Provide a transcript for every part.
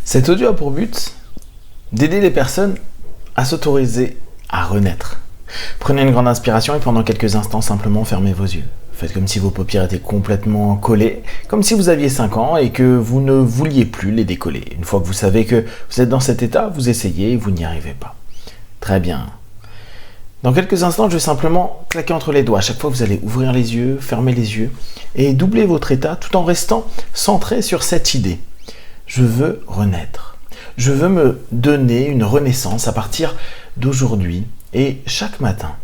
Cet audio a pour but d'aider les personnes à s'autoriser à renaître. Prenez une grande inspiration et pendant quelques instants, simplement fermez vos yeux. Faites comme si vos paupières étaient complètement collées, comme si vous aviez 5 ans et que vous ne vouliez plus les décoller. Une fois que vous savez que vous êtes dans cet état, vous essayez et vous n'y arrivez pas. Très bien. Dans quelques instants, je vais simplement claquer entre les doigts. À chaque fois, vous allez ouvrir les yeux, fermer les yeux et doubler votre état tout en restant centré sur cette idée. Je veux renaître. Je veux me donner une renaissance à partir d'aujourd'hui et chaque matin.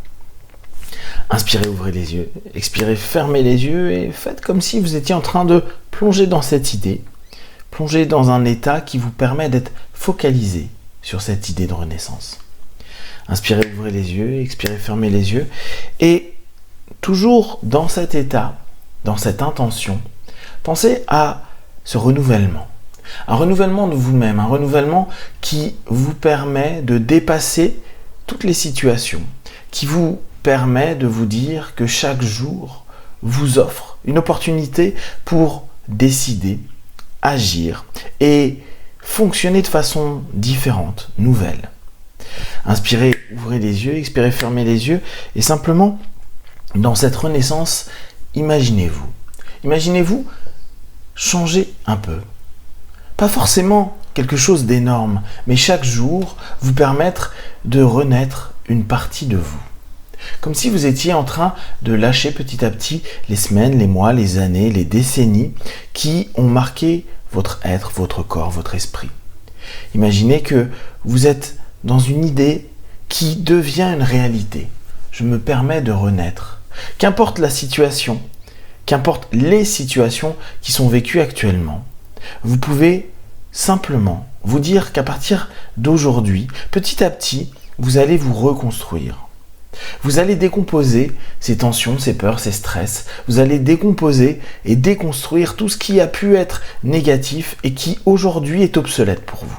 Inspirez, ouvrez les yeux. Expirez, fermez les yeux et faites comme si vous étiez en train de plonger dans cette idée. Plongez dans un état qui vous permet d'être focalisé sur cette idée de renaissance. Inspirez, ouvrez les yeux. Expirez, fermez les yeux. Et toujours dans cet état, dans cette intention, pensez à ce renouvellement. Un renouvellement de vous-même, un renouvellement qui vous permet de dépasser toutes les situations, qui vous permet de vous dire que chaque jour vous offre une opportunité pour décider, agir et fonctionner de façon différente, nouvelle. Inspirez, ouvrez les yeux, expirez, fermez les yeux et simplement dans cette renaissance, imaginez-vous. Imaginez-vous changer un peu. Pas forcément quelque chose d'énorme, mais chaque jour vous permettre de renaître une partie de vous. Comme si vous étiez en train de lâcher petit à petit les semaines, les mois, les années, les décennies qui ont marqué votre être, votre corps, votre esprit. Imaginez que vous êtes dans une idée qui devient une réalité. Je me permets de renaître. Qu'importe la situation, qu'importe les situations qui sont vécues actuellement, vous pouvez simplement vous dire qu'à partir d'aujourd'hui, petit à petit, vous allez vous reconstruire. Vous allez décomposer ces tensions, ces peurs, ces stress. Vous allez décomposer et déconstruire tout ce qui a pu être négatif et qui aujourd'hui est obsolète pour vous.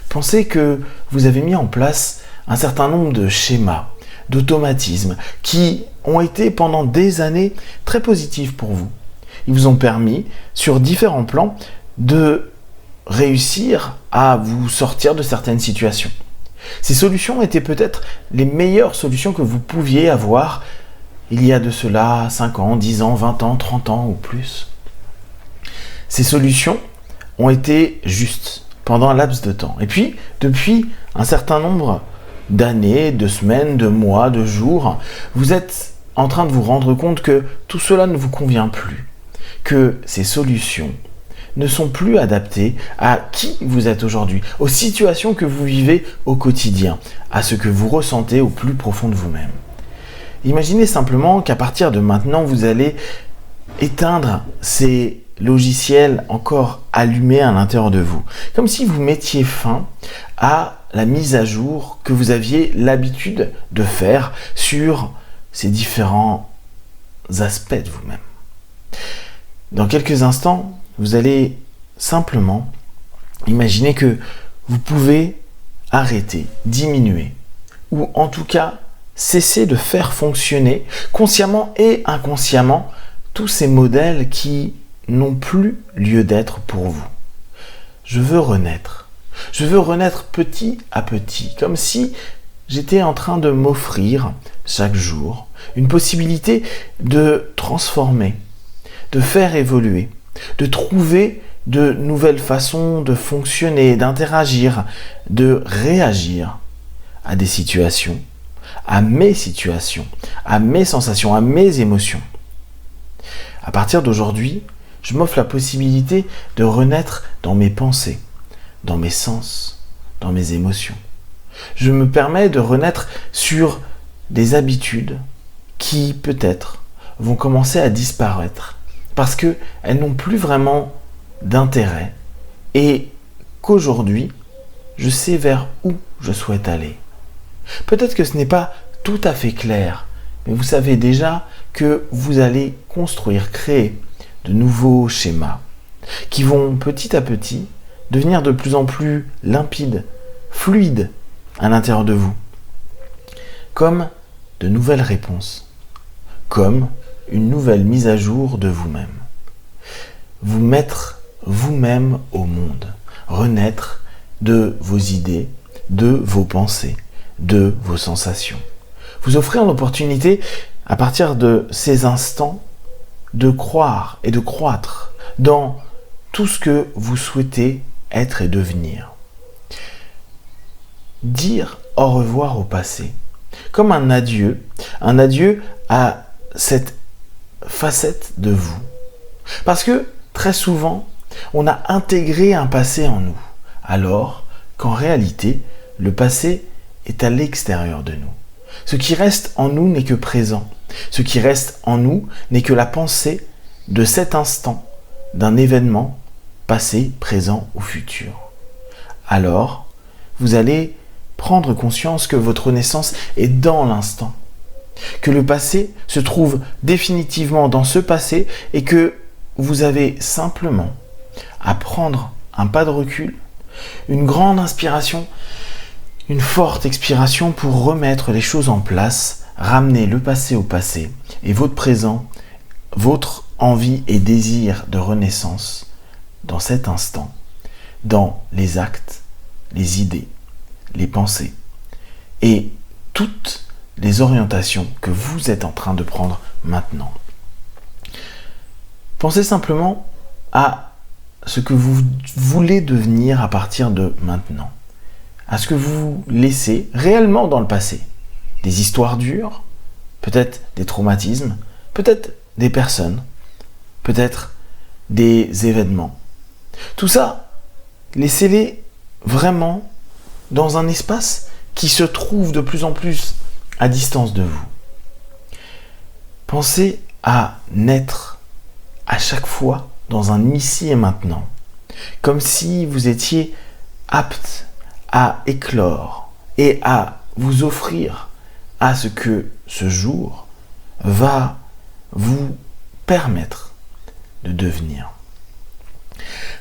Pensez que vous avez mis en place un certain nombre de schémas, d'automatismes qui ont été pendant des années très positifs pour vous. Ils vous ont permis, sur différents plans, de réussir à vous sortir de certaines situations. Ces solutions étaient peut-être les meilleures solutions que vous pouviez avoir il y a de cela 5 ans, 10 ans, 20 ans, 30 ans ou plus. Ces solutions ont été justes pendant un laps de temps. Et puis, depuis un certain nombre d'années, de semaines, de mois, de jours, vous êtes en train de vous rendre compte que tout cela ne vous convient plus, que ces solutions ne sont plus adaptées à qui vous êtes aujourd'hui, aux situations que vous vivez au quotidien, à ce que vous ressentez au plus profond de vous-même. Imaginez simplement qu'à partir de maintenant, vous allez éteindre ces logiciels encore allumés à l'intérieur de vous, comme si vous mettiez fin à la mise à jour que vous aviez l'habitude de faire sur ces différents aspects de vous-même. Dans quelques instants, vous allez simplement imaginer que vous pouvez arrêter, diminuer, ou en tout cas cesser de faire fonctionner consciemment et inconsciemment tous ces modèles qui n'ont plus lieu d'être pour vous. Je veux renaître. Je veux renaître petit à petit, comme si j'étais en train de m'offrir chaque jour une possibilité de transformer, de faire évoluer, de trouver de nouvelles façons de fonctionner, d'interagir, de réagir à des situations, à mes sensations, à mes émotions. À partir d'aujourd'hui, je m'offre la possibilité de renaître dans mes pensées, dans mes sens, dans mes émotions. Je me permets de renaître sur des habitudes qui, peut-être, vont commencer à disparaître parce qu'elles n'ont plus vraiment d'intérêt et qu'aujourd'hui, je sais vers où je souhaite aller. Peut-être que ce n'est pas tout à fait clair, mais vous savez déjà que vous allez construire, créer de nouveaux schémas qui vont petit à petit devenir de plus en plus limpides, fluides à l'intérieur de vous, comme de nouvelles réponses, comme une nouvelle mise à jour de vous-même. Vous mettre vous-même au monde, renaître de vos idées, de vos pensées, de vos sensations. Vous offrir l'opportunité, à partir de ces instants, de croire et de croître dans tout ce que vous souhaitez être et devenir. Dire au revoir au passé, comme un adieu à cette facette de vous. Parce que très souvent, on a intégré un passé en nous, alors qu'en réalité, le passé est à l'extérieur de nous. Ce qui reste en nous n'est que présent. Ce qui reste en nous n'est que la pensée de cet instant, d'un événement passé, présent ou futur. Alors, vous allez prendre conscience que votre naissance est dans l'instant, que le passé se trouve définitivement dans ce passé et que vous avez simplement à prendre un pas de recul, une grande inspiration, une forte expiration pour remettre les choses en place, ramener le passé au passé et votre présent, votre envie et désir de renaissance dans cet instant, dans les actes, les idées, les pensées et toutes les orientations que vous êtes en train de prendre maintenant. Pensez simplement à ce que vous voulez devenir à partir de maintenant, à ce que vous laissez réellement dans le passé. Des histoires dures, peut-être des traumatismes, peut-être des personnes, peut-être des événements. Tout ça, laissez-les vraiment dans un espace qui se trouve de plus en plus à distance de vous. Pensez à naître à chaque fois dans un ici et maintenant, comme si vous étiez apte à éclore et à vous offrir à ce que ce jour va vous permettre de devenir.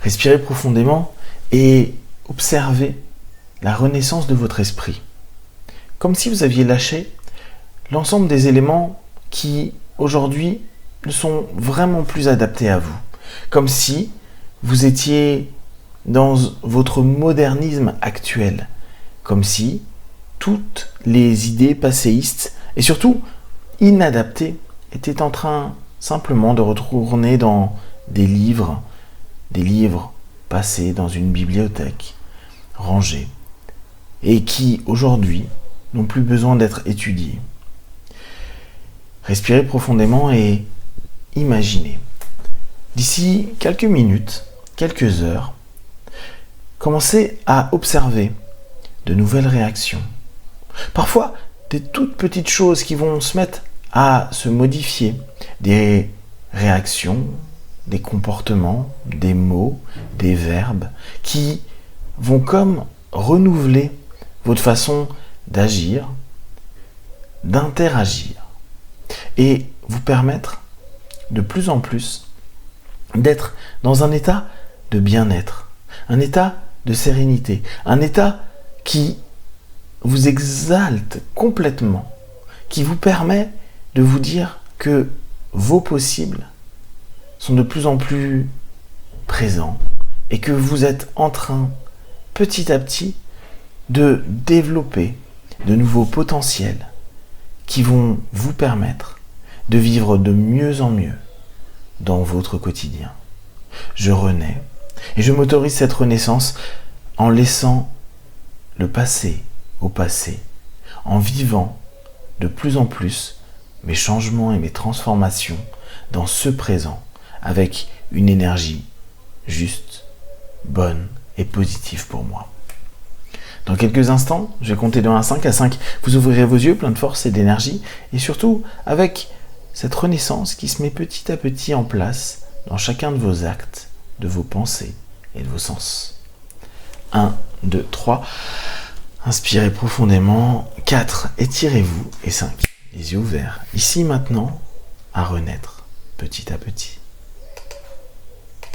Respirez profondément et observez la renaissance de votre esprit, comme si vous aviez lâché l'ensemble des éléments qui, aujourd'hui, ne sont vraiment plus adaptés à vous, comme si vous étiez dans votre modernisme actuel, comme si toutes les idées passéistes et surtout inadaptées étaient en train simplement de retourner dans des livres passés dans une bibliothèque rangée et qui aujourd'hui n'ont plus besoin d'être étudiés. Respirez profondément et imaginez. D'ici quelques minutes, quelques heures, commencez à observer de nouvelles réactions. Parfois, des toutes petites choses qui vont se mettre à se modifier. Des réactions, des comportements, des mots, des verbes qui vont comme renouveler votre façon d'agir, d'interagir et vous permettre de plus en plus d'être dans un état de bien-être, un état de sérénité, un état qui vous exalte complètement, qui vous permet de vous dire que vos possibles sont de plus en plus présents et que vous êtes en train, petit à petit, de développer de nouveaux potentiels qui vont vous permettre de vivre de mieux en mieux dans votre quotidien. Je renais et je m'autorise cette renaissance en laissant le passé au passé, en vivant de plus en plus mes changements et mes transformations dans ce présent avec une énergie juste, bonne et positive pour moi. Dans quelques instants, je vais compter de 1 à 5. À 5, vous ouvrirez vos yeux plein de force et d'énergie et surtout avec cette renaissance qui se met petit à petit en place dans chacun de vos actes, de vos pensées et de vos sens. 1, 2, 3. Inspirez profondément. 4, étirez-vous. Et 5, les yeux ouverts. Ici maintenant, à renaître petit à petit.